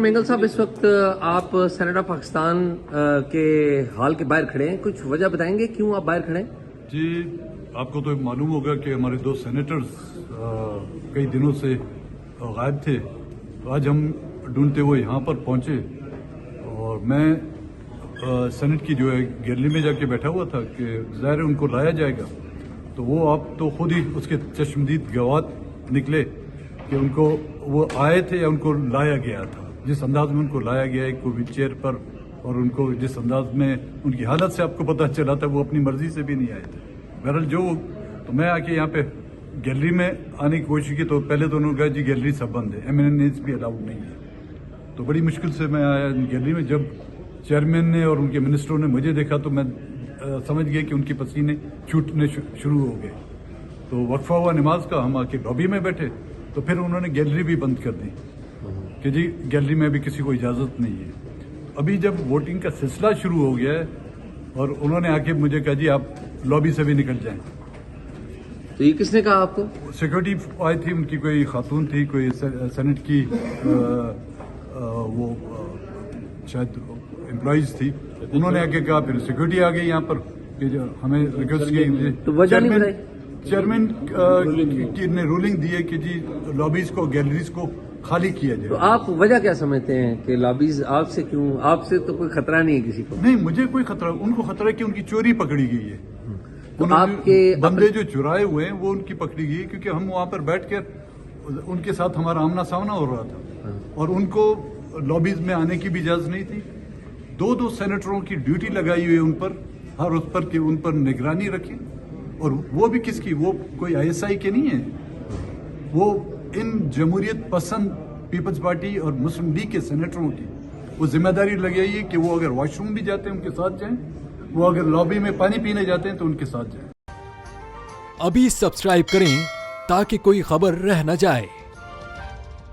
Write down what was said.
مینگل صاحب اس وقت آپ سینیٹ آف پاکستان کے ہال کے باہر کھڑے ہیں، کچھ وجہ بتائیں گے کیوں آپ باہر کھڑے ہیں؟ جی آپ کو تو معلوم ہوگا کہ ہمارے دو سینیٹرز کئی دنوں سے غائب تھے. آج ہم ڈھونڈتے ہوئے یہاں پر پہنچے اور میں سینٹ کی جو ہے گیلری میں جا کے بیٹھا ہوا تھا کہ ظاہر ان کو لایا جائے گا. تو وہ آپ تو خود ہی اس کے چشمدید گواہ نکلے کہ ان کو وہ آئے تھے یا ان کو لایا گیا تھا. جس انداز میں ان کو لایا گیا ایک ویل چیئر پر اور ان کو جس انداز میں ان کی حالت سے آپ کو پتہ چلا تھا وہ اپنی مرضی سے بھی نہیں آئے تھے. بہرحال تو میں آ کے یہاں پہ گیلری میں آنے کی کوشش کی تو پہلے تو انہوں نے کہا جی گیلری سب بند ہے، ایمننس بھی الاؤڈ نہیں ہے. تو بڑی مشکل سے میں آیا گیلری میں. جب چیئرمین نے اور ان کے منسٹروں نے مجھے دیکھا تو میں سمجھ گیا کہ ان کے پسینے چھوٹنے شروع ہو گئے. تو وقفہ ہوا نماز کا، ہم آ کے لابی میں بیٹھے تو پھر انہوں نے گیلری بھی بند کر دی کہ جی گیلری میں بھی کسی کو اجازت نہیں ہے. ابھی جب ووٹنگ کا سلسلہ شروع ہو گیا ہے اور انہوں نے آ کے مجھے کہا جی آپ لابی سے بھی نکل جائیں. تو یہ کس نے کہا آپ کو؟ سیکورٹی آئی تھی، ان کی کوئی خاتون تھی، کوئی سینٹ کی وہ شاید امپلائیز تھی. انہوں نے آ کے کہا، پھر سیکورٹی آ گئی یہاں پر کہ ہمیں ریکویسٹ کی. تو وجہ نہیں بتائی؟ چیئرمین نے رولنگ دی ہے کہ جی لابیز کو گیلریز کو خالی کیا جائے. تو آپ وجہ کیا سمجھتے ہیں کہ لابیز آپ سے کیوں؟ آپ سے تو کوئی خطرہ نہیں ہے کسی کو؟ نہیں، مجھے کوئی خطرہ، ان کو خطرہ ہے کہ ان کی چوری پکڑی گئی ہے. آپ کے بندے جو چرائے ہوئے ہیں وہ ان کی پکڑی گئی کیونکہ ہم وہاں پر بیٹھ کر ان کے ساتھ ہمارا آمنا سامنا ہو رہا تھا اور ان کو لابیز میں آنے کی بھی اجازت نہیں تھی. دو سینیٹروں کی ڈیوٹی لگائی ہوئی ان پر، ہر اس پر کہ ان پر نگرانی رکھیں. اور وہ بھی کس کی؟ وہ کوئی آئی ایس آئی کے نہیں ہیں، وہ ان جمہوریت پسند پیپلز پارٹی اور مسلم لیگ کے سینیٹروں کی وہ ذمہ داری لگائی ہے کہ وہ اگر واش روم بھی جاتے ہیں ان کے ساتھ جائیں، وہ اگر لابی میں پانی پینے جاتے ہیں تو ان کے ساتھ جائیں. ابھی سبسکرائب کریں تاکہ کوئی خبر رہ نہ جائے.